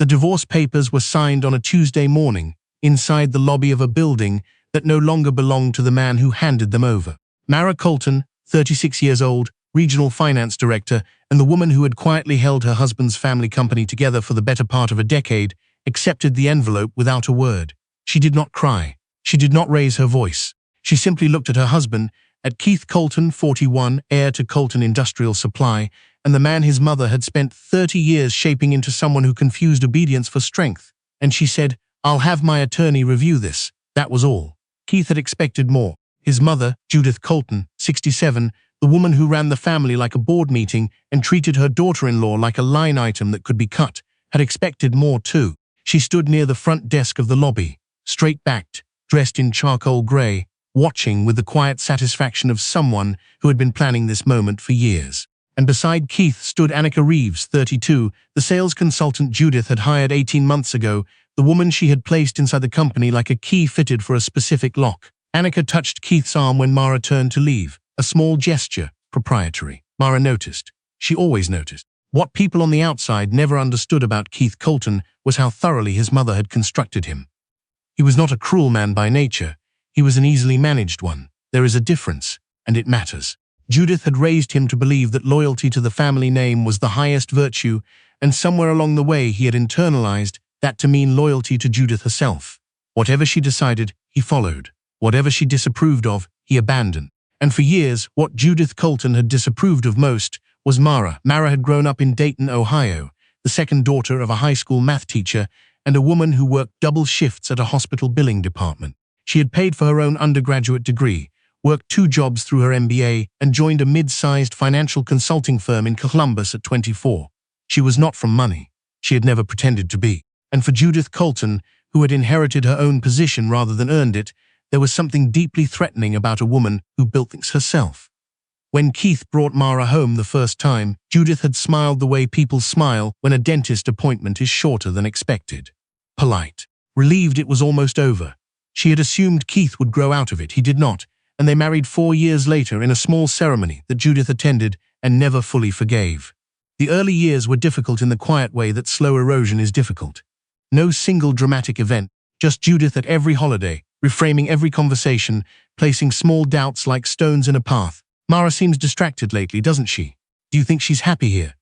The divorce papers were signed on a Tuesday morning, inside the lobby of a building that no longer belonged to the man who handed them over. Mara Colton, 36 years old, regional finance director, and the woman who had quietly held her husband's family company together for the better part of a decade, accepted the envelope without a word. She did not cry. She did not raise her voice. She simply looked at her husband, at Keith Colton, 41, heir to Colton Industrial Supply, and the man his mother had spent 30 years shaping into someone who confused obedience for strength. And she said, "I'll have my attorney review this." That was all. Keith had expected more. His mother, Judith Colton, 67, the woman who ran the family like a board meeting and treated her daughter-in-law like a line item that could be cut, had expected more too. She stood near the front desk of the lobby, straight-backed, dressed in charcoal grey, watching with the quiet satisfaction of someone who had been planning this moment for years. And beside Keith stood Annika Reeves, 32, the sales consultant Judith had hired 18 months ago, the woman she had placed inside the company like a key fitted for a specific lock. Annika touched Keith's arm when Mara turned to leave, a small gesture, proprietary. Mara noticed. She always noticed. What people on the outside never understood about Keith Colton was how thoroughly his mother had constructed him. He was not a cruel man by nature. He was an easily managed one. There is a difference, and it matters. Judith had raised him to believe that loyalty to the family name was the highest virtue, and somewhere along the way he had internalized that to mean loyalty to Judith herself. Whatever she decided, he followed. Whatever she disapproved of, he abandoned. And for years, what Judith Colton had disapproved of most was Mara. Mara had grown up in Dayton, Ohio, the second daughter of a high school math teacher and a woman who worked double shifts at a hospital billing department. She had paid for her own undergraduate degree, worked 2 jobs through her MBA, and joined a mid-sized financial consulting firm in Columbus at 24. She was not from money. She had never pretended to be. And for Judith Colton, who had inherited her own position rather than earned it, there was something deeply threatening about a woman who built things herself. When Keith brought Mara home the first time, Judith had smiled the way people smile when a dentist appointment is shorter than expected. Polite. Relieved it was almost over. She had assumed Keith would grow out of it. He did not, and they married 4 years later in a small ceremony that Judith attended and never fully forgave. The early years were difficult in the quiet way that slow erosion is difficult. No single dramatic event, just Judith at every holiday, reframing every conversation, placing small doubts like stones in a path. "Mara seems distracted lately, doesn't she? Do you think she's happy here?"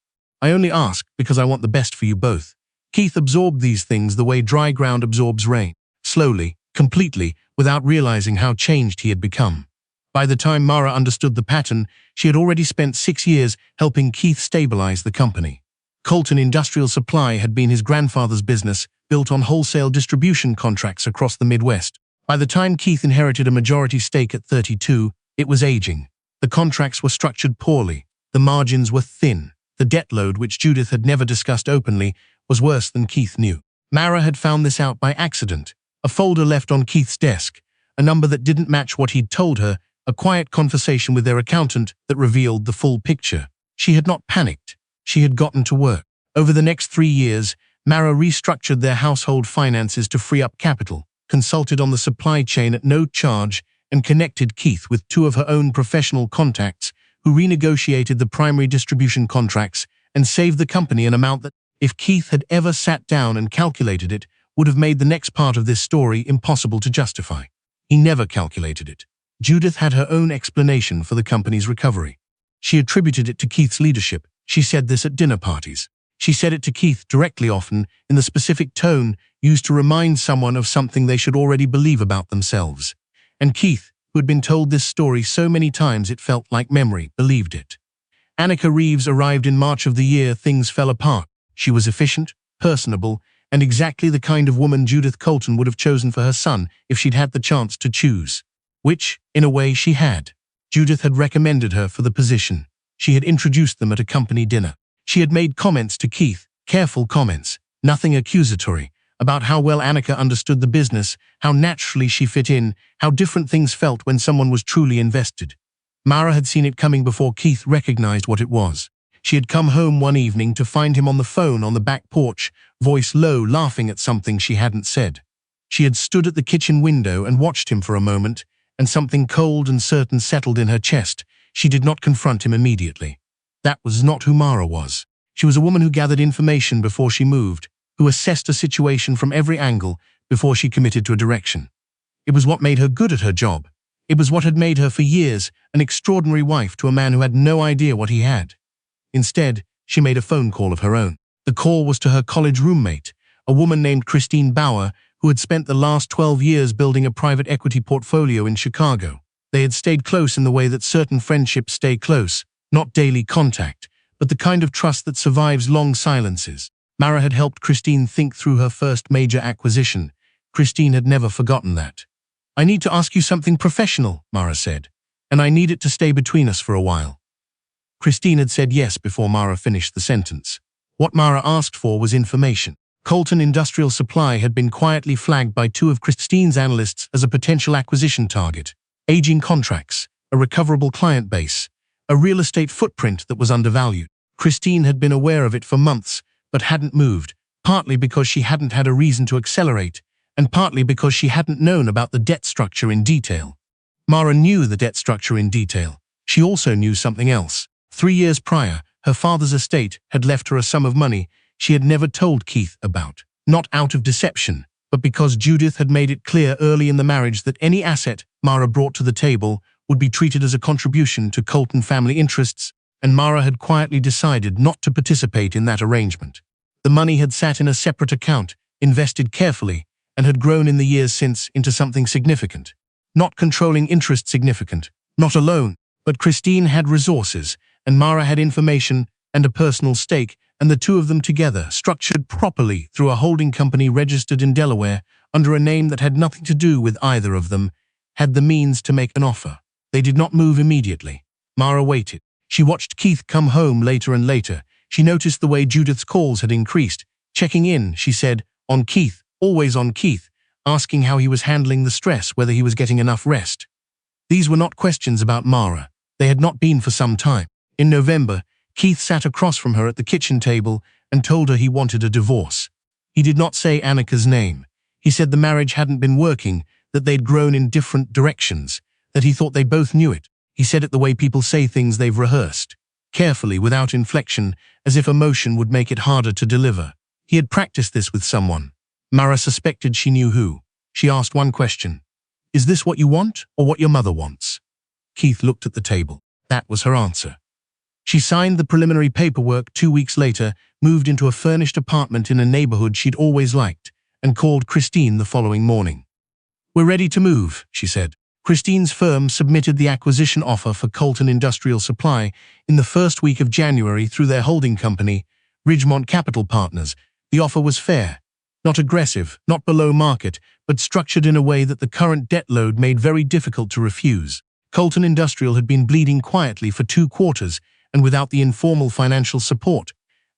"I only ask because I want the best for you both." Keith absorbed these things the way dry ground absorbs rain, slowly, completely, without realizing how changed he had become. By the time Mara understood the pattern, she had already spent 6 years helping Keith stabilize the company. Colton Industrial Supply had been his grandfather's business, built on wholesale distribution contracts across the Midwest. By the time Keith inherited a majority stake at 32, it was aging. The contracts were structured poorly. The margins were thin. The debt load, which Judith had never discussed openly, was worse than Keith knew. Mara had found this out by accident. A folder left on Keith's desk, a number that didn't match what he'd told her, a quiet conversation with their accountant that revealed the full picture. She had not panicked. She had gotten to work. Over the next 3 years, Mara restructured their household finances to free up capital, consulted on the supply chain at no charge, and connected Keith with 2 of her own professional contacts who renegotiated the primary distribution contracts and saved the company an amount that, if Keith had ever sat down and calculated it, would have made the next part of this story impossible to justify. He never calculated it. Judith had her own explanation for the company's recovery. She attributed it to Keith's leadership. She said this at dinner parties. She said it to Keith directly, often, in the specific tone used to remind someone of something they should already believe about themselves. And Keith, who had been told this story so many times it felt like memory, believed it. Annika Reeves arrived in March of the year things fell apart. She was efficient, personable, and exactly the kind of woman Judith Colton would have chosen for her son if she'd had the chance to choose. Which, in a way, she had. Judith had recommended her for the position. She had introduced them at a company dinner. She had made comments to Keith, careful comments, nothing accusatory, about how well Annika understood the business, how naturally she fit in, how different things felt when someone was truly invested. Mara had seen it coming before Keith recognized what it was. She had come home one evening to find him on the phone on the back porch, voice low, laughing at something she hadn't said. She had stood at the kitchen window and watched him for a moment, and something cold and certain settled in her chest. She did not confront him immediately. That was not who Mara was. She was a woman who gathered information before she moved, who assessed a situation from every angle before she committed to a direction. It was what made her good at her job. It was what had made her for years an extraordinary wife to a man who had no idea what he had. Instead, she made a phone call of her own. The call was to her college roommate, a woman named Christine Bauer, who had spent the last 12 years building a private equity portfolio in Chicago. They had stayed close in the way that certain friendships stay close, not daily contact, but the kind of trust that survives long silences. Mara had helped Christine think through her first major acquisition. Christine had never forgotten that. "I need to ask you something professional," Mara said, "and I need it to stay between us for a while." Christine had said yes before Mara finished the sentence. What Mara asked for was information. Colton Industrial Supply had been quietly flagged by two of Christine's analysts as a potential acquisition target. Aging contracts, a recoverable client base, a real estate footprint that was undervalued. Christine had been aware of it for months, but hadn't moved, partly because she hadn't had a reason to accelerate, and partly because she hadn't known about the debt structure in detail. Mara knew the debt structure in detail. She also knew something else. 3 years prior, her father's estate had left her a sum of money she had never told Keith about. Not out of deception, but because Judith had made it clear early in the marriage that any asset Mara brought to the table would be treated as a contribution to Colton family interests, and Mara had quietly decided not to participate in that arrangement. The money had sat in a separate account, invested carefully, and had grown in the years since into something significant. Not controlling interest significant, not alone, but Christine had resources, and Mara had information and a personal stake, and the two of them together, structured properly through a holding company registered in Delaware under a name that had nothing to do with either of them, had the means to make an offer. They did not move immediately. Mara waited. She watched Keith come home later and later. She noticed the way Judith's calls had increased. Checking in, she said, on Keith, always on Keith, asking how he was handling the stress, whether he was getting enough rest. These were not questions about Mara. They had not been for some time. In November, Keith sat across from her at the kitchen table and told her he wanted a divorce. He did not say Annika's name. He said the marriage hadn't been working, that they'd grown in different directions, that he thought they both knew it. He said it the way people say things they've rehearsed, carefully, without inflection, as if emotion would make it harder to deliver. He had practiced this with someone. Mara suspected she knew who. She asked one question. "Is this what you want, or what your mother wants?" Keith looked at the table. That was her answer. She signed the preliminary paperwork 2 weeks later, moved into a furnished apartment in a neighborhood she'd always liked, and called Christine the following morning. "We're ready to move," she said. Christine's firm submitted the acquisition offer for Colton Industrial Supply in the first week of January through their holding company, Ridgemont Capital Partners. The offer was fair, not aggressive, not below market, but structured in a way that the current debt load made very difficult to refuse. Colton Industrial had been bleeding quietly for 2 quarters, and without the informal financial support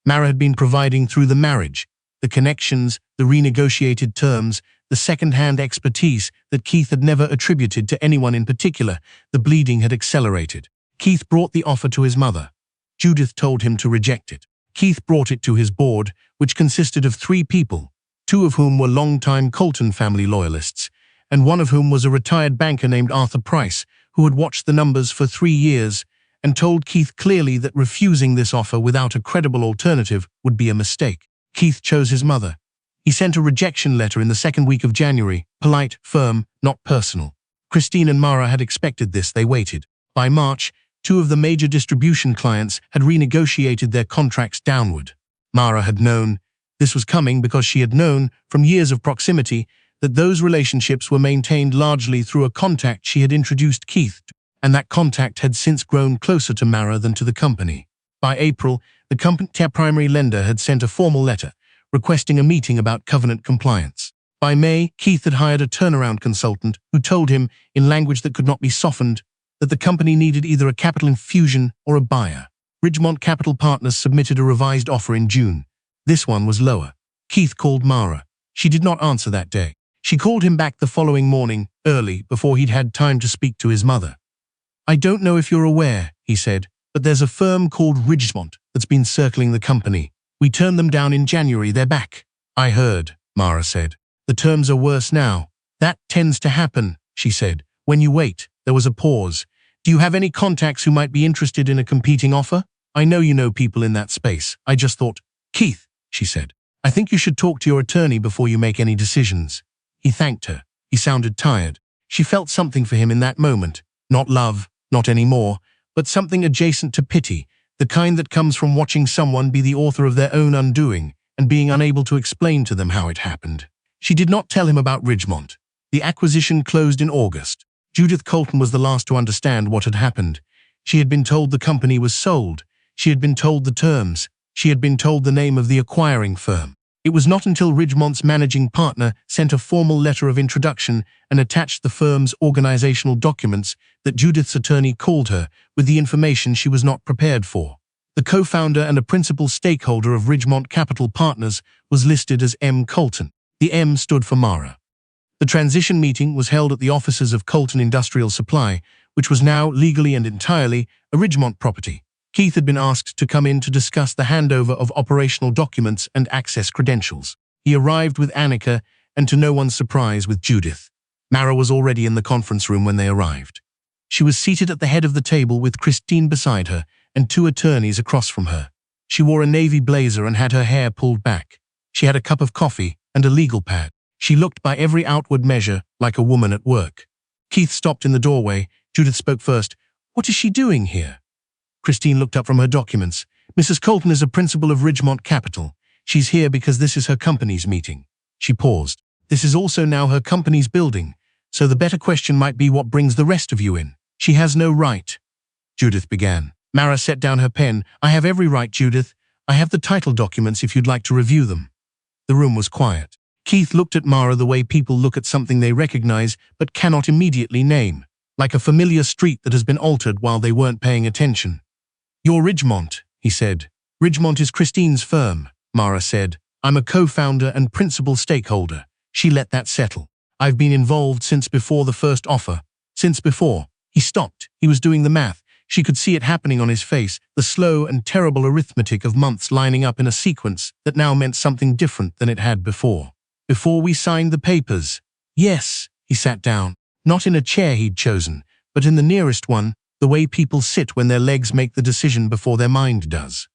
Mara had been providing through the marriage, the connections, the renegotiated terms, the second-hand expertise that Keith had never attributed to anyone in particular, the bleeding had accelerated. Keith brought the offer to his mother. Judith told him to reject it. Keith brought it to his board, which consisted of 3 people, 2 of whom were long-time Colton family loyalists, and one of whom was a retired banker named Arthur Price, who had watched the numbers for 3 years and told Keith clearly that refusing this offer without a credible alternative would be a mistake. Keith chose his mother. He sent a rejection letter in the 2nd week of January, polite, firm, not personal. Christine and Mara had expected this. They waited. By March, 2 of the major distribution clients had renegotiated their contracts downward. Mara had known this was coming because she had known, from years of proximity, that those relationships were maintained largely through a contact she had introduced Keith to, and that contact had since grown closer to Mara than to the company. By April, the company's primary lender had sent a formal letter requesting a meeting about covenant compliance. By May, Keith had hired a turnaround consultant who told him, in language that could not be softened, that the company needed either a capital infusion or a buyer. Ridgemont Capital Partners submitted a revised offer in June. This one was lower. Keith called Mara. She did not answer that day. She called him back the following morning, early, before he'd had time to speak to his mother. "I don't know if you're aware," he said, "but there's a firm called Ridgemont that's been circling the company. We turned them down in January. They're back." "I heard," Mara said. "The terms are worse now." "That tends to happen," she said. "When you wait." There was a pause. "Do you have any contacts who might be interested in a competing offer? I know you know people in that space. I just thought." "Keith," she said. I think you should talk to your attorney before you make any decisions. He thanked her. He sounded tired. She felt something for him in that moment. Not love, not anymore, but something adjacent to pity, the kind that comes from watching someone be the author of their own undoing and being unable to explain to them how it happened. She did not tell him about Ridgemont. The acquisition closed in August. Judith Colton was the last to understand what had happened. She had been told the company was sold. She had been told the terms. She had been told the name of the acquiring firm. It was not until Ridgemont's managing partner sent a formal letter of introduction and attached the firm's organizational documents that Judith's attorney called her with the information she was not prepared for. The co-founder and a principal stakeholder of Ridgemont Capital Partners was listed as M. Colton. The M stood for Mara. The transition meeting was held at the offices of Colton Industrial Supply, which was now legally and entirely a Ridgemont property. Keith had been asked to come in to discuss the handover of operational documents and access credentials. He arrived with Annika and, to no one's surprise, with Judith. Mara was already in the conference room when they arrived. She was seated at the head of the table with Christine beside her and two attorneys across from her. She wore a navy blazer and had her hair pulled back. She had a cup of coffee and a legal pad. She looked by every outward measure like a woman at work. Keith stopped in the doorway. Judith spoke first. "What is she doing here?" Christine looked up from her documents. "Mrs. Colton is a principal of Ridgemont Capital. She's here because this is her company's meeting." She paused. "This is also now her company's building, so the better question might be what brings the rest of you in." "She has no right," Judith began. Mara set down her pen. "I have every right, Judith. I have the title documents if you'd like to review them." The room was quiet. Keith looked at Mara the way people look at something they recognize but cannot immediately name, like a familiar street that has been altered while they weren't paying attention. "You're Ridgemont," he said. "Ridgemont is Christine's firm," Mara said. "I'm a co-founder and principal stakeholder." She let that settle. "I've been involved since before the first offer. Since before." He stopped. He was doing the math. She could see it happening on his face, the slow and terrible arithmetic of months lining up in a sequence that now meant something different than it had before. "Before we signed the papers." "Yes." He sat down. Not in a chair he'd chosen, but in the nearest one, the way people sit when their legs make the decision before their mind does.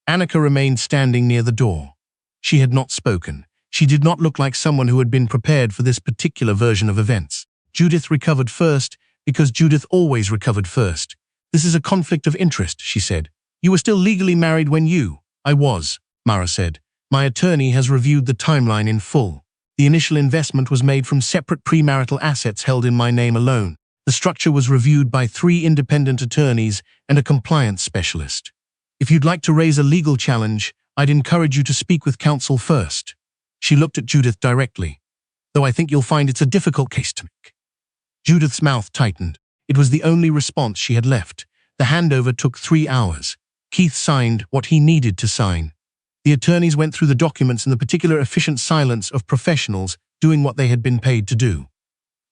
Annika remained standing near the door. She had not spoken. She did not look like someone who had been prepared for this particular version of events. Judith recovered first, because Judith always recovered first. "This is a conflict of interest," she said. "You were still legally married when you—" "I was," Mara said. "My attorney has reviewed the timeline in full. The initial investment was made from separate premarital assets held in my name alone. The structure was reviewed by 3 independent attorneys and a compliance specialist. If you'd like to raise a legal challenge, I'd encourage you to speak with counsel first." She looked at Judith directly. "Though I think you'll find it's a difficult case to make." Judith's mouth tightened. It was the only response she had left. The handover took 3 hours. Keith signed what he needed to sign. The attorneys went through the documents in the particular efficient silence of professionals doing what they had been paid to do.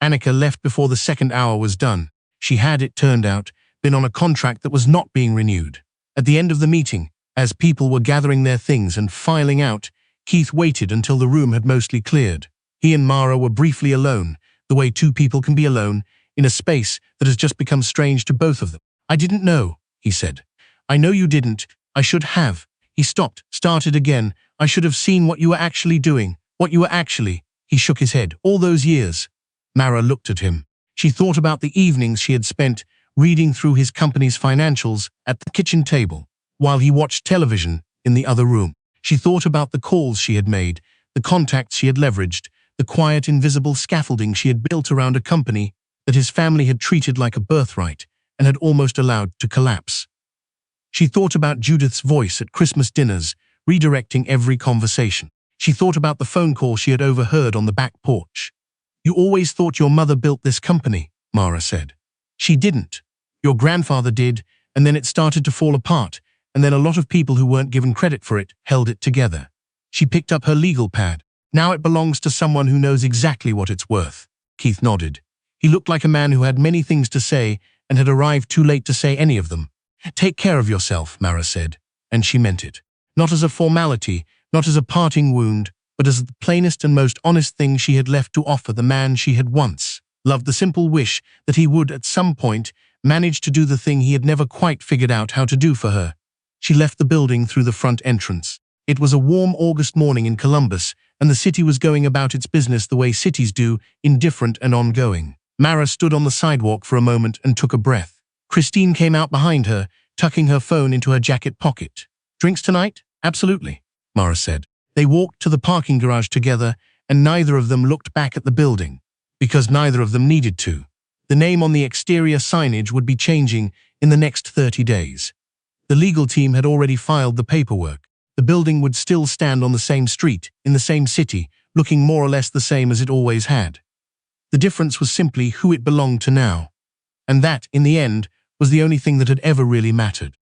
Annika left before the second hour was done. She had, it turned out, been on a contract that was not being renewed. At the end of the meeting, as people were gathering their things and filing out, Keith waited until the room had mostly cleared. He and Mara were briefly alone, the way 2 people can be alone, in a space that has just become strange to both of them. "I didn't know," he said. "I know you didn't. I should have." He stopped, started again. "I should have seen what you were actually doing. What you were actually—" He shook his head. "All those years." Mara looked at him. She thought about the evenings she had spent reading through his company's financials at the kitchen table, while he watched television in the other room. She thought about the calls she had made, the contacts she had leveraged, the quiet, invisible scaffolding she had built around a company that his family had treated like a birthright and had almost allowed to collapse. She thought about Judith's voice at Christmas dinners, redirecting every conversation. She thought about the phone call she had overheard on the back porch. "You always thought your mother built this company," Mara said. "She didn't. Your grandfather did, and then it started to fall apart, and then a lot of people who weren't given credit for it held it together." She picked up her legal pad. "Now it belongs to someone who knows exactly what it's worth." Keith nodded. He looked like a man who had many things to say and had arrived too late to say any of them. "Take care of yourself," Mara said, and she meant it. Not as a formality, not as a parting wound, but as the plainest and most honest thing she had left to offer the man she had once loved, the simple wish that he would, at some point, manage to do the thing he had never quite figured out how to do for her. She left the building through the front entrance. It was a warm August morning in Columbus, and the city was going about its business the way cities do, indifferent and ongoing. Mara stood on the sidewalk for a moment and took a breath. Christine came out behind her, tucking her phone into her jacket pocket. "Drinks tonight?" "Absolutely," Mara said. They walked to the parking garage together, and neither of them looked back at the building, because neither of them needed to. The name on the exterior signage would be changing in the next 30 days. The legal team had already filed the paperwork. The building would still stand on the same street, in the same city, looking more or less the same as it always had. The difference was simply who it belonged to now. And that, in the end, was the only thing that had ever really mattered.